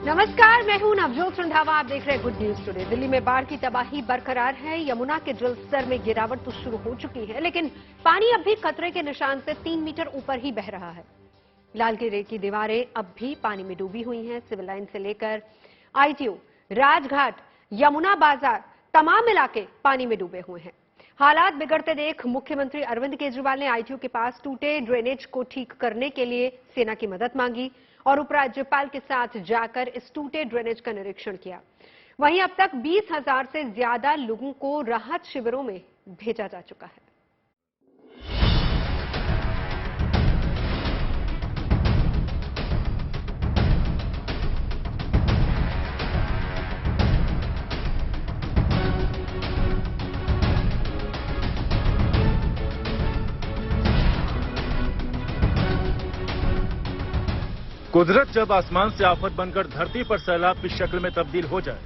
नमस्कार, मैं हूं नवजोत रंधावा। आप देख रहे हैं गुड न्यूज टुडे। दिल्ली में बाढ़ की तबाही बरकरार है। यमुना के जलस्तर में गिरावट तो शुरू हो चुकी है, लेकिन पानी अब भी खतरे के निशान से 3 मीटर ऊपर ही बह रहा है। लाल किले की दीवारें अब भी पानी में डूबी हुई हैं। सिविल लाइन से लेकर आईटीओ, राजघाट, यमुना बाजार, तमाम इलाके पानी में डूबे हुए हैं। हालात बिगड़ते देख मुख्यमंत्री अरविंद केजरीवाल ने आईटीओ के पास टूटे ड्रेनेज को ठीक करने के लिए सेना की मदद मांगी और उपराज्यपाल के साथ जाकर इस टूटे ड्रेनेज का निरीक्षण किया। वहीं अब तक 20,000 से ज्यादा लोगों को राहत शिविरों में भेजा जा चुका है। कुदरत जब आसमान से आफत बनकर धरती पर सैलाब की शक्ल में तब्दील हो जाए,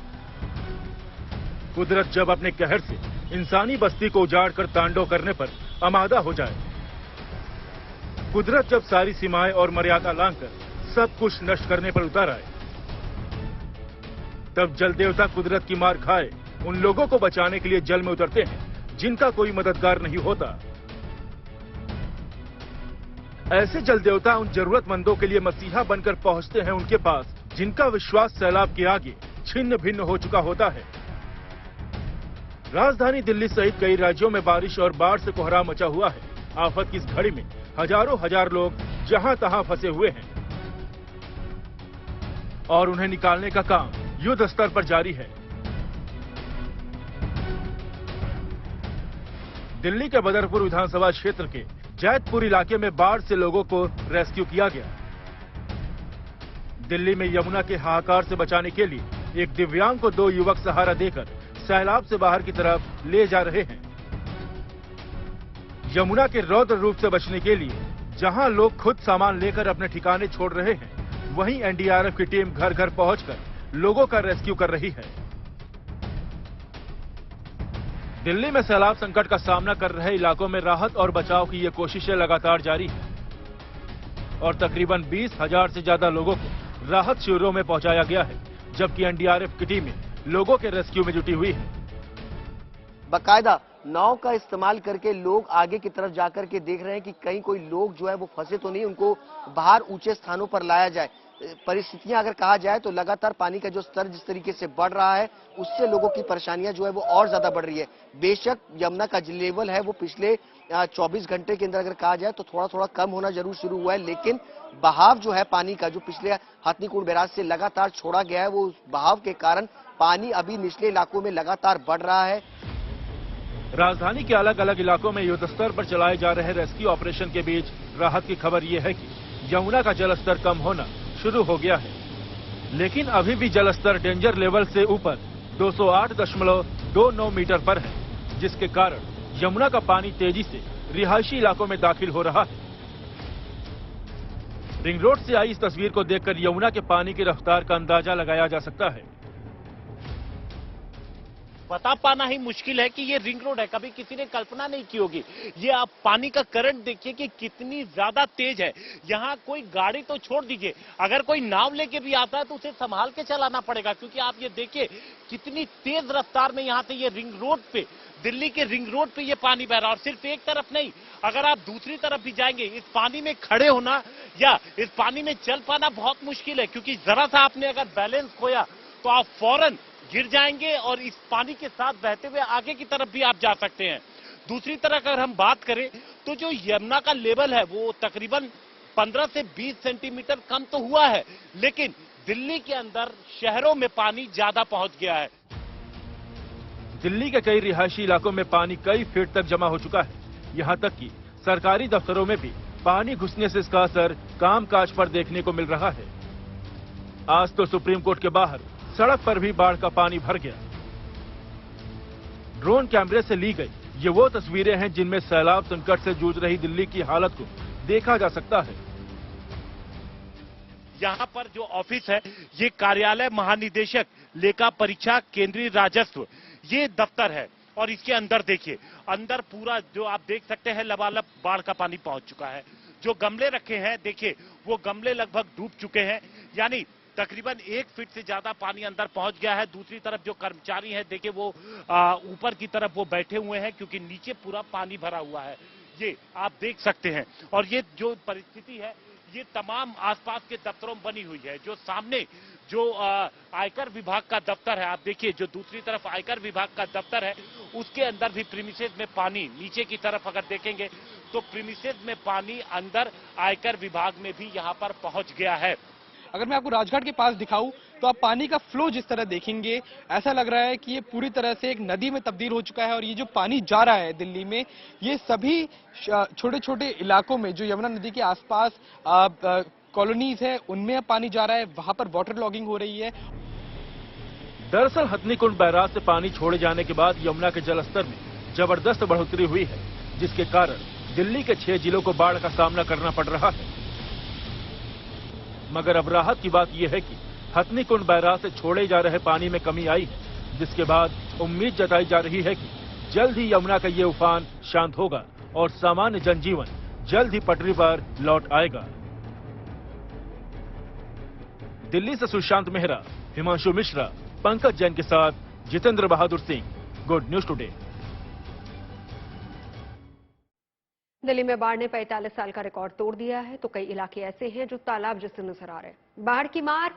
कुदरत जब अपने कहर से इंसानी बस्ती को उजाड़कर तांडव करने पर आमादा हो जाए, कुदरत जब सारी सीमाएं और मर्यादा लांघकर सब कुछ नष्ट करने पर उतर आए, तब जल देवता कुदरत की मार खाए उन लोगों को बचाने के लिए जल में उतरते हैं जिनका कोई मददगार नहीं होता। ऐसे जल देवता उन जरूरतमंदों के लिए मसीहा बनकर पहुंचते हैं उनके पास, जिनका विश्वास सैलाब के आगे छिन्न भिन्न हो चुका होता है। राजधानी दिल्ली सहित कई राज्यों में बारिश और बाढ़ से कोहराम मचा हुआ है। आफत की इस घड़ी में हजारों हजार लोग जहां तहां फंसे हुए हैं और उन्हें निकालने का काम युद्ध स्तर पर जारी है। दिल्ली के बदरपुर विधानसभा क्षेत्र के जैतपुर इलाके में बाढ़ से लोगों को रेस्क्यू किया गया। दिल्ली में यमुना के हाहाकार से बचाने के लिए एक दिव्यांग को 2 युवक सहारा देकर सैलाब से बाहर की तरफ ले जा रहे हैं। यमुना के रौद्र रूप से बचने के लिए जहां लोग खुद सामान लेकर अपने ठिकाने छोड़ रहे हैं, वहीं एनडीआरएफ की टीम घर घर पहुंचकर लोगों का रेस्क्यू कर रही है। दिल्ली में सैलाब संकट का सामना कर रहे इलाकों में राहत और बचाव की ये कोशिशें लगातार जारी हैं और तकरीबन 20,000 से ज्यादा लोगों को राहत शिविरों में पहुंचाया गया है, जबकि एनडीआरएफ की टीमें लोगों के रेस्क्यू में जुटी हुई है। बाकायदा नाव का इस्तेमाल करके लोग आगे की तरफ जाकर के देख रहे हैं कि कहीं कोई लोग जो है वो फंसे तो नहीं, उनको बाहर ऊंचे स्थानों पर लाया जाए। परिस्थितियां अगर कहा जाए तो लगातार पानी का जो स्तर जिस तरीके से बढ़ रहा है, उससे लोगों की परेशानियां जो है वो और ज्यादा बढ़ रही है। बेशक यमुना का जो लेवल है वो पिछले 24 घंटे के अंदर अगर कहा जाए तो थोड़ा थोड़ा कम होना जरूर शुरू हुआ है, लेकिन बहाव जो है पानी का, जो पिछले हथनीकुंड बैराज से लगातार छोड़ा गया है, वो उस बहाव के कारण पानी अभी निचले इलाकों में लगातार बढ़ रहा है। राजधानी के अलग अलग इलाकों में युद्ध स्तर पर चलाए जा रहे रेस्क्यू ऑपरेशन के बीच राहत की खबर यह है कि यमुना का जलस्तर कम होना शुरू हो गया है, लेकिन अभी भी जलस्तर डेंजर लेवल से ऊपर 208.29 मीटर पर है, जिसके कारण यमुना का पानी तेजी से रिहायशी इलाकों में दाखिल हो रहा है। रिंग रोड से आई इस तस्वीर को देखकर यमुना के पानी की रफ्तार का अंदाजा लगाया जा सकता है। बता पाना ही मुश्किल है कि ये रिंग रोड है, कभी किसी ने कल्पना नहीं की होगी। ये आप पानी का करंट देखिए कि कितनी ज्यादा तेज है। यहाँ कोई गाड़ी तो छोड़ दीजिए, अगर कोई नाव लेके भी आता है तो उसे संभाल के चलाना पड़ेगा, क्योंकि आप ये देखिए कितनी तेज रफ्तार में यहाँ से ये रिंग रोड पे, दिल्ली के रिंग रोड पे ये पानी बह रहा है। और सिर्फ एक तरफ नहीं, अगर आप दूसरी तरफ भी जाएंगे, इस पानी में खड़े होना या इस पानी में चल पाना बहुत मुश्किल है, क्योंकि जरा सा आपने अगर बैलेंस खोया तो आप फौरन गिर जाएंगे और इस पानी के साथ बहते हुए आगे की तरफ भी आप जा सकते हैं। दूसरी तरफ अगर हम बात करें तो जो यमुना का लेवल है वो तकरीबन 15 से 20 सेंटीमीटर कम तो हुआ है, लेकिन दिल्ली के अंदर शहरों में पानी ज्यादा पहुंच गया है। दिल्ली के कई रिहायशी इलाकों में पानी कई फीट तक जमा हो चुका है। यहाँ तक कि सरकारी दफ्तरों में भी पानी घुसने से इसका असर कामकाज पर देखने को मिल रहा है। आज तो सुप्रीम कोर्ट के बाहर सड़क पर भी बाढ़ का पानी भर गया। ड्रोन कैमरे से ली गई ये वो तस्वीरें हैं जिनमें सैलाब संकट से जूझ रही दिल्ली की हालत को देखा जा सकता है। यहाँ पर जो ऑफिस है ये कार्यालय महानिदेशक लेखा परीक्षा केंद्रीय राजस्व ये दफ्तर है और इसके अंदर देखिए, अंदर पूरा जो आप देख सकते हैं लबालब बाढ़ का पानी पहुंच चुका है। जो गमले रखे हैं देखिए वो गमले लगभग डूब चुके हैं, यानी तकरीबन 1 फीट से ज्यादा पानी अंदर पहुंच गया है। दूसरी तरफ जो कर्मचारी हैं देखिए वो ऊपर की तरफ वो बैठे हुए हैं क्योंकि नीचे पूरा पानी भरा हुआ है, ये आप देख सकते हैं। और ये जो परिस्थिति है ये तमाम आसपास के दफ्तरों में बनी हुई है। जो सामने जो आयकर विभाग का दफ्तर है, आप देखिए जो दूसरी तरफ आयकर विभाग का दफ्तर है उसके अंदर भी प्रीमिसेस में पानी, नीचे की तरफ अगर देखेंगे तो प्रीमिसेस में पानी अंदर आयकर विभाग में भी यहां पर पहुंच गया है। अगर मैं आपको राजघाट के पास दिखाऊं तो आप पानी का फ्लो जिस तरह देखेंगे ऐसा लग रहा है कि ये पूरी तरह से एक नदी में तब्दील हो चुका है। और ये जो पानी जा रहा है दिल्ली में, ये सभी छोटे छोटे इलाकों में जो यमुना नदी के आसपास कॉलोनीज है उनमें पानी जा रहा है, वहां पर वाटर लॉगिंग हो रही है। दरअसल हथनीकुंड बैराज से पानी छोड़े जाने के बाद यमुना के जलस्तर में जबरदस्त बढ़ोतरी हुई है, जिसके कारण दिल्ली के 6 जिलों को बाढ़ का सामना करना पड़ रहा है। मगर अब राहत की बात यह है कि हथनीकुंड बैराज से छोड़े जा रहे पानी में कमी आई है, जिसके बाद उम्मीद जताई जा रही है कि जल्द ही यमुना का ये उफान शांत होगा और सामान्य जनजीवन जल्द ही पटरी पर लौट आएगा। दिल्ली से सुशांत मेहरा, हिमांशु मिश्रा, पंकज जैन के साथ Jitendra Bahadur Singh, good news today. Delhi में बाढ़ ने 45 साल का रिकॉर्ड तोड़ दिया है, तो कई इलाके ऐसे हैं जो तालाब जैसे नजर आ रहे हैं। बाढ़ की मार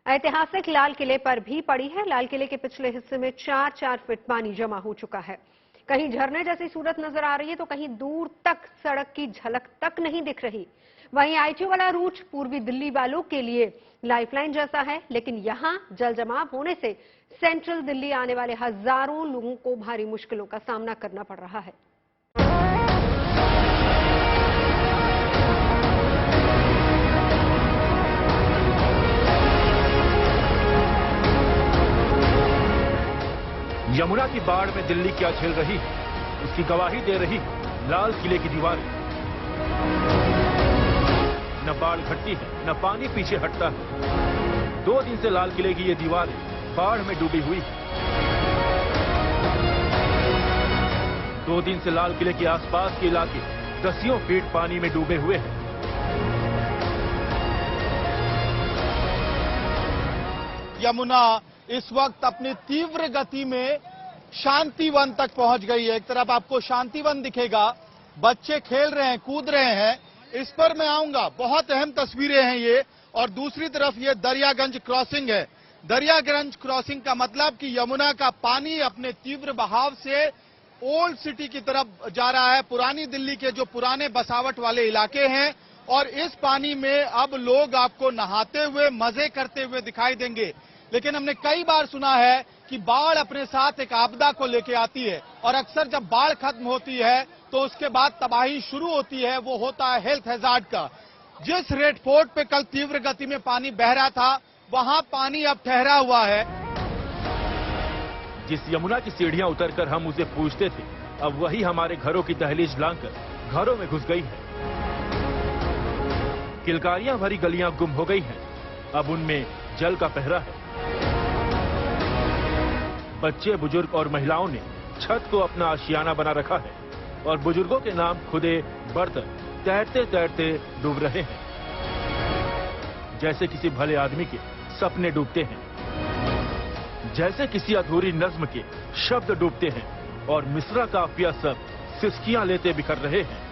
ऐतिहासिक लाल किले पर भी पड़ी है। लाल किले के पिछले हिस्से में 4-4 फीट पानी जमा हो चुका है। कहीं झरने जैसी सूरत नजर आ रही है तो कहीं दूर तक सड़क की झलक तक नहीं दिख रही। वहीं आईटी वाला रूट पूर्वी दिल्ली वालों के लिए लाइफलाइन जैसा है, लेकिन यहां जल जमाव होने से सेंट्रल दिल्ली आने वाले हजारों लोगों को भारी मुश्किलों का सामना करना पड़ रहा है। यमुना की बाढ़ में दिल्ली क्या झेल रही है, उसकी गवाही दे रही है लाल किले की दीवारें। न बाढ़ घटती है, न पानी पीछे हटता है। 2 दिन से लाल किले की ये दीवारें बाढ़ में डूबी हुई है। 2 दिन से लाल किले के आसपास के इलाके दसियों फीट पानी में डूबे हुए हैं। यमुना इस वक्त अपनी तीव्र गति में शांतिवन तक पहुंच गई है। एक तरफ आपको शांतिवन दिखेगा, बच्चे खेल रहे हैं, कूद रहे हैं, इस पर मैं आऊंगा। बहुत अहम तस्वीरें हैं ये। और दूसरी तरफ ये दरियागंज क्रॉसिंग है। दरियागंज क्रॉसिंग का मतलब कि यमुना का पानी अपने तीव्र बहाव से ओल्ड सिटी की तरफ जा रहा है, पुरानी दिल्ली के जो पुराने बसावट वाले इलाके हैं। और इस पानी में अब लोग आपको नहाते हुए, मजे करते हुए दिखाई देंगे। लेकिन हमने कई बार सुना है कि बाढ़ अपने साथ एक आपदा को लेके आती है और अक्सर जब बाढ़ खत्म होती है तो उसके बाद तबाही शुरू होती है, वो होता है हेल्थ हैजार्ड का। जिस रेड फोर्ट पे कल तीव्र गति में पानी बह रहा था, वहां पानी अब ठहरा हुआ है। जिस यमुना की सीढ़ियां उतरकर हम उसे पूछते थे, अब वही हमारे घरों की दहलीज लांघकर घरों में घुस गई है। किलकारियां भरी गलियां गुम हो गई हैं, अब उनमें जल का पहरा है। बच्चे, बुजुर्ग और महिलाओं ने छत को अपना आशियाना बना रखा है और बुजुर्गों के नाम खुदे बर्तन तैरते तैरते डूब रहे हैं, जैसे किसी भले आदमी के सपने डूबते हैं, जैसे किसी अधूरी नज्म के शब्द डूबते हैं और मिसरा काफिया सब सिसकियां लेते बिखर रहे हैं।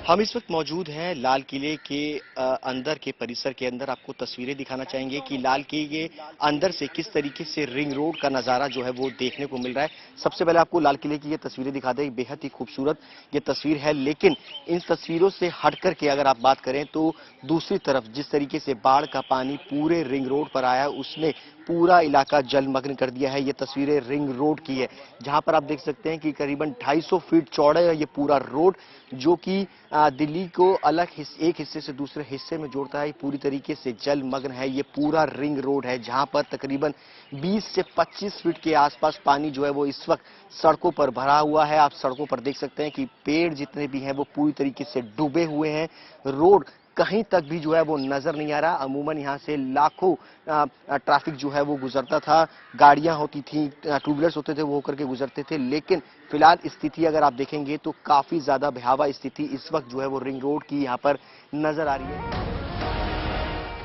हम इस वक्त मौजूद हैं लाल किले के अंदर के परिसर के अंदर। आपको तस्वीरें दिखाना चाहेंगे कि लाल किले के अंदर से किस तरीके से रिंग रोड का नज़ारा जो है वो देखने को मिल रहा है। सबसे पहले आपको लाल किले की ये तस्वीरें दिखा दें। बेहद ही खूबसूरत ये तस्वीर है, लेकिन इन तस्वीरों से हट करके अगर आप बात करें तो दूसरी तरफ जिस तरीके से बाढ़ का पानी पूरे रिंग रोड पर आया, उसने पूरा इलाका जलमग्न कर दिया है। ये तस्वीरें रिंग रोड की है, जहां पर आप देख सकते हैं कि करीबन 250 फीट चौड़ा है ये पूरा रोड, जो कि दिल्ली को अलग एक हिस्से से दूसरे हिस्से में जोड़ता है। पूरी तरीके से जलमग्न है ये पूरा रिंग रोड है, जहां पर तकरीबन 20 से 25 फीट के आसपास पानी जो है वो इस वक्त सड़कों पर भरा हुआ है। आप सड़कों पर देख सकते हैं कि पेड़ जितने भी हैं वो पूरी तरीके से डूबे हुए हैं। रोड कहीं तक भी जो है वो नजर नहीं आ रहा। अमूमन यहाँ से लाखों ट्रैफिक जो है वो गुजरता था, गाड़ियां होती थी, टू व्हीलर्स होते थे, वो होकर के गुजरते थे। लेकिन फिलहाल स्थिति अगर आप देखेंगे तो काफी ज्यादा भयावह स्थिति इस वक्त जो है वो रिंग रोड की यहाँ पर नजर आ रही है।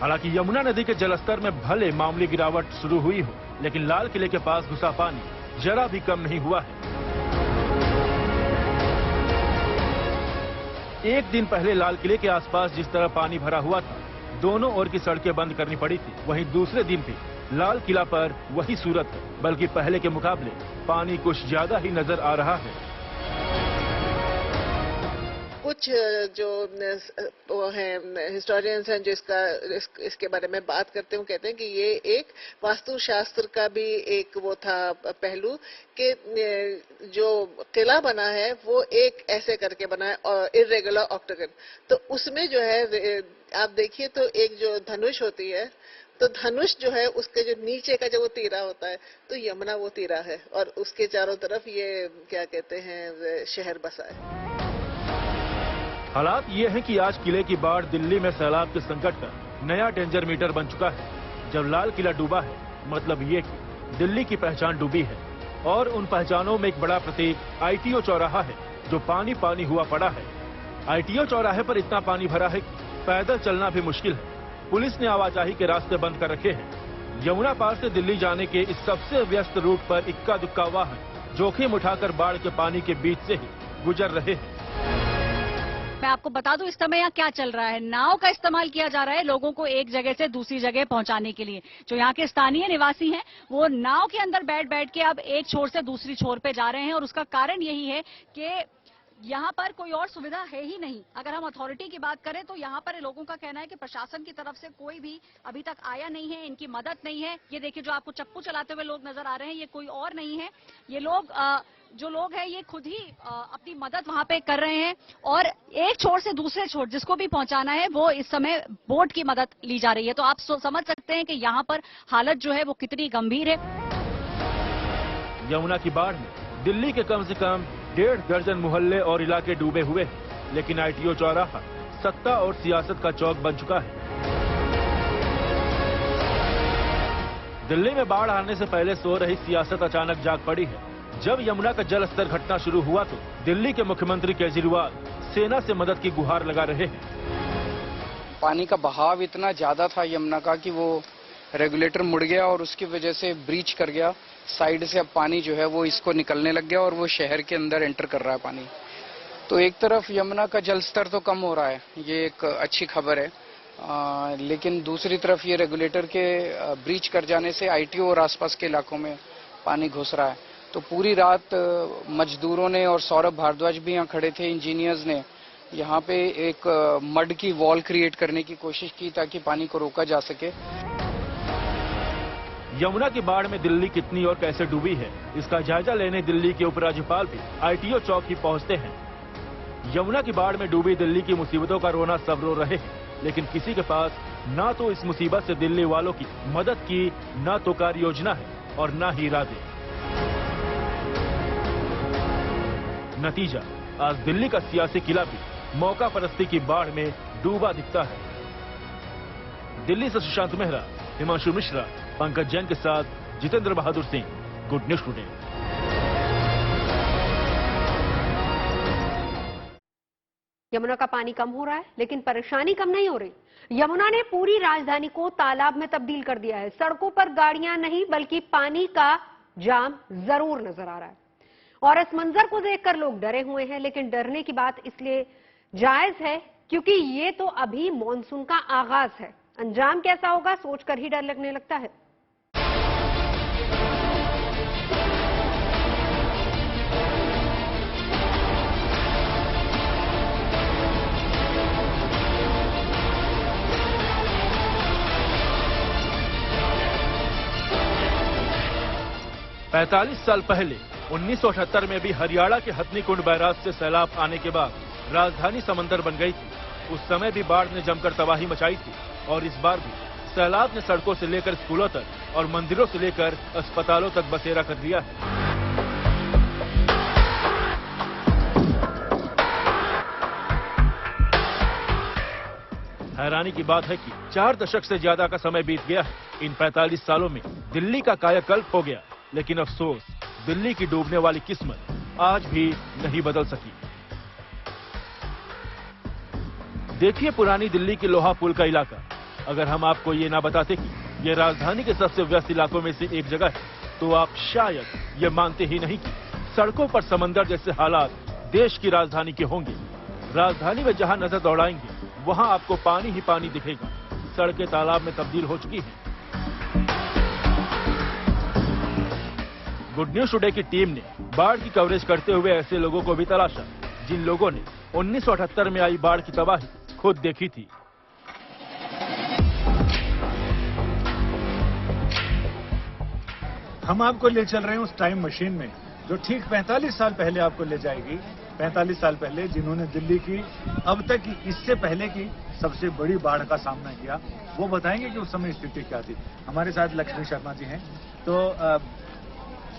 हालांकि यमुना नदी के जलस्तर में भले मामूली गिरावट शुरू हुई हो, लेकिन लाल किले के पास घुसा पानी जरा भी कम नहीं हुआ है। एक दिन पहले लाल किले के आसपास जिस तरह पानी भरा हुआ था, दोनों ओर की सड़कें बंद करनी पड़ी थी, वहीं दूसरे दिन भी लाल किला पर वही सूरत है, बल्कि पहले के मुकाबले पानी कुछ ज्यादा ही नजर आ रहा है। कुछ जो वो हैं हिस्टोरियंस हैं जो इसके बारे में बात करते हैं, कहते हैं कि ये एक वास्तुशास्त्र का भी एक वो था पहलू कि जो किला बना है वो एक ऐसे करके बना है और इर्रेगुलर ऑक्टागन। तो उसमें जो है आप देखिए तो एक जो धनुष होती है, तो धनुष जो है उसके जो नीचे का जो वो तीरा होता है, तो यमुना वो तीरा है और उसके चारों तरफ ये क्या कहते हैं शहर बसा है। हालात ये है कि आज किले की बाढ़ दिल्ली में सैलाब के संकट का नया डेंजर मीटर बन चुका है। जब लाल किला डूबा है, मतलब ये कि दिल्ली की पहचान डूबी है, और उन पहचानों में एक बड़ा प्रतीक आईटीओ चौराहा है, जो पानी पानी हुआ पड़ा है। आईटीओ चौराहे पर इतना पानी भरा है कि पैदल चलना भी मुश्किल है। पुलिस ने आवाजाही के रास्ते बंद कर रखे हैं। यमुना पार से दिल्ली जाने के इस सबसे व्यस्त रूट पर इक्का दुक्का वाहन जोखिम उठाकर बाढ़ के पानी के बीच से ही गुजर रहे हैं। मैं आपको बता दूं इस समय यहाँ क्या चल रहा है। नाव का इस्तेमाल किया जा रहा है लोगों को एक जगह से दूसरी जगह पहुंचाने के लिए। जो यहाँ के स्थानीय निवासी हैं वो नाव के अंदर बैठ बैठ के अब एक छोर से दूसरी छोर पे जा रहे हैं, और उसका कारण यही है कि यहाँ पर कोई और सुविधा है ही नहीं। अगर हम अथॉरिटी की बात करें तो यहाँ पर लोगों का कहना है कि प्रशासन की तरफ से कोई भी अभी तक आया नहीं है, इनकी मदद नहीं है। ये देखिए जो आपको चप्पू चलाते हुए लोग नजर आ रहे हैं, ये कोई और नहीं है, ये लोग जो लोग हैं ये खुद ही अपनी मदद वहां पे कर रहे हैं, और एक छोर से दूसरे छोर जिसको भी पहुंचाना है वो इस समय बोट की मदद ली जा रही है। तो आप समझ सकते हैं कि यहाँ पर हालत जो है वो कितनी गंभीर है। यमुना की बाढ़ में दिल्ली के कम से कम 1.5 दर्जन मोहल्ले और इलाके डूबे हुए हैं, लेकिन आईटीओ चौराहा सत्ता और सियासत का चौक बन चुका है। दिल्ली में बाढ़ आने से पहले सो रही सियासत अचानक जाग पड़ी है। जब यमुना का जल स्तर घटना शुरू हुआ तो दिल्ली के मुख्यमंत्री केजरीवाल सेना से मदद की गुहार लगा रहे हैं। पानी का बहाव इतना ज्यादा था यमुना का कि वो रेगुलेटर मुड़ गया और उसकी वजह से ब्रीच कर गया। साइड से अब पानी जो है वो इसको निकलने लग गया और वो शहर के अंदर एंटर कर रहा है पानी। तो एक तरफ यमुना का जल स्तर तो कम हो रहा है, ये एक अच्छी खबर है, लेकिन दूसरी तरफ ये रेगुलेटर के ब्रीच कर जाने से आईटीओ और आसपास के इलाकों में पानी घुस रहा है। तो पूरी रात मजदूरों ने, और सौरभ भारद्वाज भी यहाँ खड़े थे, इंजीनियर्स ने यहाँ पे एक मड की वॉल क्रिएट करने की कोशिश की ताकि पानी को रोका जा सके। यमुना की बाढ़ में दिल्ली कितनी और कैसे डूबी है, इसका जायजा लेने दिल्ली के उपराज्यपाल भी आईटीओ चौक ही पहुंचते हैं। यमुना की बाढ़ में डूबी दिल्ली की मुसीबतों का रोना सब रो रहे हैं, लेकिन किसी के पास ना तो इस मुसीबत से दिल्ली वालों की मदद की ना तो कार्य योजना है और ना ही इरादे। नतीजा, आज दिल्ली का सियासी किला भी मौका परस्ती की बाढ़ में डूबा दिखता है। दिल्ली से सुशांत मेहरा, हिमांशु मिश्रा, पंकज जैन के साथ Jitendra Bahadur Singh, good news today. Yamuna का पानी कम हो रहा है, लेकिन परेशानी कम नहीं हो रही। यमुना ने पूरी राजधानी को तालाब में तब्दील कर दिया है। सड़कों पर गाड़ियां नहीं बल्कि पानी का जाम जरूर नजर आ रहा है, और इस मंजर को देखकर लोग डरे हुए हैं। लेकिन डरने की बात इसलिए जायज है क्योंकि ये तो अभी मॉनसून का आगाज है। अंजाम कैसा होगा सोचकर ही डर लगने लगता है। पैंतालीस साल पहले 1978 में भी हरियाणा के हथनीकुंड बैराज से सैलाब आने के बाद राजधानी समंदर बन गई थी। उस समय भी बाढ़ ने जमकर तबाही मचाई थी, और इस बार भी सैलाब ने सड़कों से लेकर स्कूलों तक और मंदिरों से लेकर अस्पतालों तक बसेरा कर दिया है। हैरानी की बात है कि 4 दशक से ज्यादा का समय बीत गया है। इन 45 सालों में दिल्ली का कायाकल्प हो गया, लेकिन अफसोस, दिल्ली की डूबने वाली किस्मत आज भी नहीं बदल सकी। देखिए पुरानी दिल्ली के लोहा पुल का इलाका, अगर हम आपको ये ना बताते कि ये राजधानी के सबसे व्यस्त इलाकों में से एक जगह है, तो आप शायद ये मानते ही नहीं कि सड़कों पर समंदर जैसे हालात देश की राजधानी के होंगे। राजधानी में जहां नजर दौड़ाएंगे वहां आपको पानी ही पानी दिखेगा। सड़कें तालाब में तब्दील हो चुकी हैं। गुड न्यूज टुडे की टीम ने बाढ़ की कवरेज करते हुए ऐसे लोगों को भी तलाशा जिन लोगों ने 1978 में आई बाढ़ की तबाही खुद देखी थी। हम आपको ले चल रहे हैं उस टाइम मशीन में जो ठीक 45 साल पहले आपको ले जाएगी। 45 साल पहले जिन्होंने दिल्ली की अब तक की इससे पहले की सबसे बड़ी बाढ़ का सामना किया, वो बताएंगे कि उस समय स्थिति क्या थी। हमारे साथ लक्ष्मी शर्मा जी हैं। तो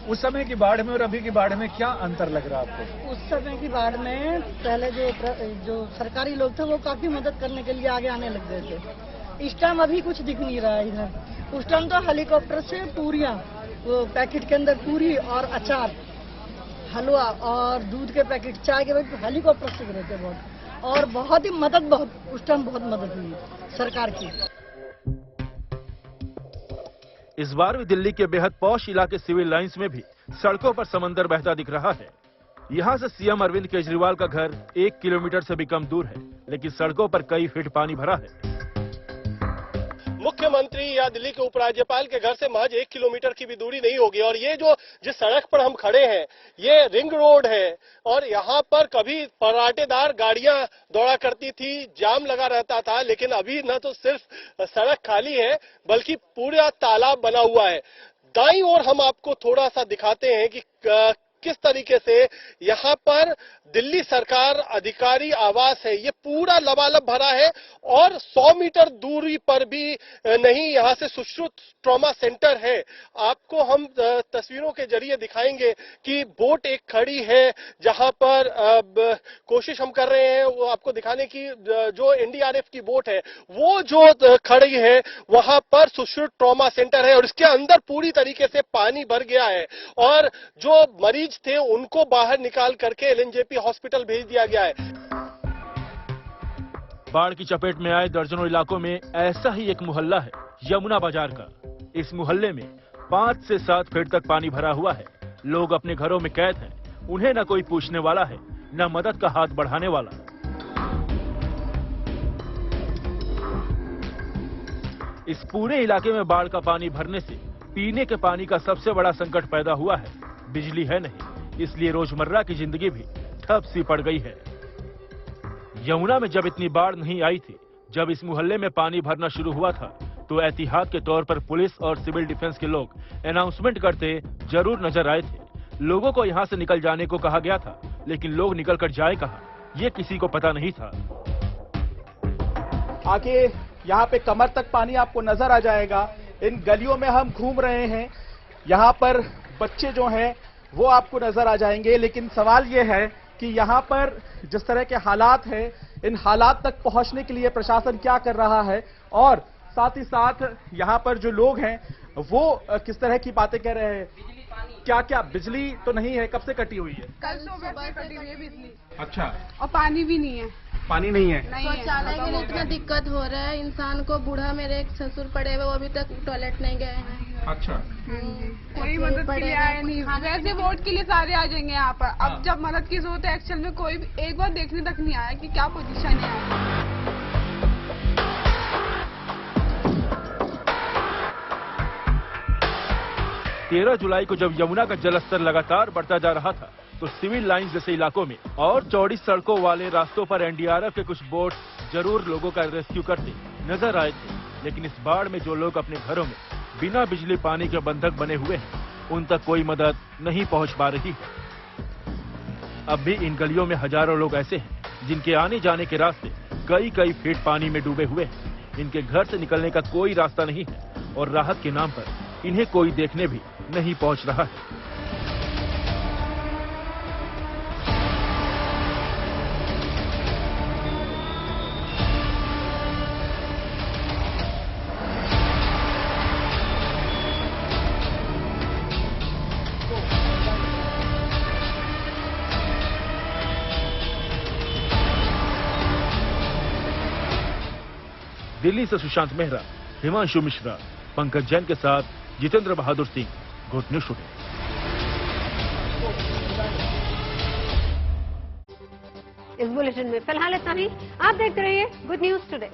उस समय की बाढ़ में और अभी की बाढ़ में क्या अंतर लग रहा है आपको? उस समय की बाढ़ में पहले जो सरकारी लोग थे वो काफी मदद करने के लिए आगे आने लग गए थे। इस टाइम अभी कुछ दिख नहीं रहा है इधर। उस टाइम तो हेलीकॉप्टर से पूरियां, वो पैकेट के अंदर पूरी और अचार, हलवा और दूध के पैकेट, चाय के पैकेट हेलीकॉप्टर से गिरे थे बहुत। और बहुत ही मदद, बहुत उस टाइम बहुत मदद हुई सरकार की। इस बार भी दिल्ली के बेहद पॉश इलाके सिविल लाइंस में भी सड़कों पर समंदर बहता दिख रहा है। यहां से सीएम अरविंद केजरीवाल का घर 1 किलोमीटर से भी कम दूर है, लेकिन सड़कों पर कई फीट पानी भरा है। मुख्यमंत्री या दिल्ली के उपराज्यपाल के घर से महज 1 किलोमीटर की भी दूरी नहीं होगी। और ये जिस सड़क पर हम खड़े हैं ये रिंग रोड है और यहाँ पर कभी पराठेदार गाड़ियां दौड़ा करती थी, जाम लगा रहता था, लेकिन अभी न तो सिर्फ सड़क खाली है बल्कि पूरा तालाब बना हुआ है। दाईं ओर हम आपको थोड़ा सा दिखाते हैं कि किस तरीके से यहाँ पर दिल्ली सरकार अधिकारी आवास है, ये पूरा लबालब भरा है और 100 मीटर दूरी पर भी नहीं यहाँ से सुश्रुत ट्रॉमा सेंटर है। आपको हम तस्वीरों के जरिए दिखाएंगे कि बोट एक खड़ी है जहाँ पर कोशिश हम कर रहे हैं वो आपको दिखाने की। जो एनडीआरएफ की बोट है वो जो खड़ी है वहां पर सुश्रुत ट्रॉमा सेंटर है और इसके अंदर पूरी तरीके से पानी भर गया है और जो मरीज थे उनको बाहर निकाल करके एलएनजेपी हॉस्पिटल भेज दिया गया है। बाढ़ की चपेट में आए दर्जनों इलाकों में ऐसा ही एक मोहल्ला है, यमुना बाजार का। इस मोहल्ले में 5 से 7 फीट तक पानी भरा हुआ है। लोग अपने घरों में कैद हैं। उन्हें न कोई पूछने वाला है, न मदद का हाथ बढ़ाने वाला। इस पूरे इलाके में बाढ़ का पानी भरने से पीने के पानी का सबसे बड़ा संकट पैदा हुआ है। बिजली है नहीं, इसलिए रोजमर्रा की जिंदगी भी ठप सी पड़ गई है। यमुना में जब इतनी बाढ़ नहीं आई थी, जब इस मोहल्ले में पानी भरना शुरू हुआ था, तो एहतियात के तौर पर पुलिस और सिविल डिफेंस के लोग अनाउंसमेंट करते जरूर नजर आए थे। लोगों को यहां से निकल जाने को कहा गया था, लेकिन लोग निकल कर जाए कहां, ये किसी को पता नहीं था। आगे यहाँ पे कमर तक पानी आपको नजर आ जाएगा। इन गलियों में हम घूम रहे हैं, यहाँ पर बच्चे जो हैं वो आपको नजर आ जाएंगे। लेकिन सवाल ये है कि यहाँ पर जिस तरह के हालात हैं, इन हालात तक पहुंचने के लिए प्रशासन क्या कर रहा है और साथ ही साथ यहाँ पर जो लोग हैं वो किस तरह की बातें कह रहे हैं। क्या बिजली तो नहीं है? कब से कटी हुई है? कल सुबह कटी हुई है बिजली। अच्छा। और पानी भी नहीं है। पानी नहीं है? शौचालय के लिए इतना दिक्कत हो रहा है इंसान को। बूढ़ा मेरे एक ससुर पड़े हुए, वो अभी तक टॉयलेट नहीं गए हैं। अच्छा। कोई मदद के लिए आया नहीं। वैसे वोट के लिए सारे आ जाएंगे यहाँ पर। अब जब मदद की जरूरत है एक्चुअल में कोई भी एक बार देखने तक नहीं आया कि क्या पोजीशन है। 13 जुलाई को जब यमुना का जलस्तर लगातार बढ़ता जा रहा था, तो सिविल लाइंस जैसे इलाकों में और चौड़ी सड़कों वाले रास्तों पर एनडीआरएफ के कुछ बोट जरूर लोगों का रेस्क्यू करते नजर आए थे। लेकिन इस बाढ़ में जो लोग अपने घरों में बिना बिजली पानी के बंधक बने हुए हैं, उन तक कोई मदद नहीं पहुंच पा रही है। अब भी इन गलियों में हजारों लोग ऐसे हैं जिनके आने जाने के रास्ते कई फीट पानी में डूबे हुए हैं। इनके घर से निकलने का कोई रास्ता नहीं है और राहत के नाम पर इन्हें कोई देखने भी नहीं पहुंच रहा है। दिल्ली से सुशांत मेहरा, हिमांशु मिश्रा, पंकज जैन के साथ Jitendra Bahadur Singh, good news today. इस बुलेटिन में फिलहाल इतना ही। आप देखते रहिए गुड न्यूज टुडे।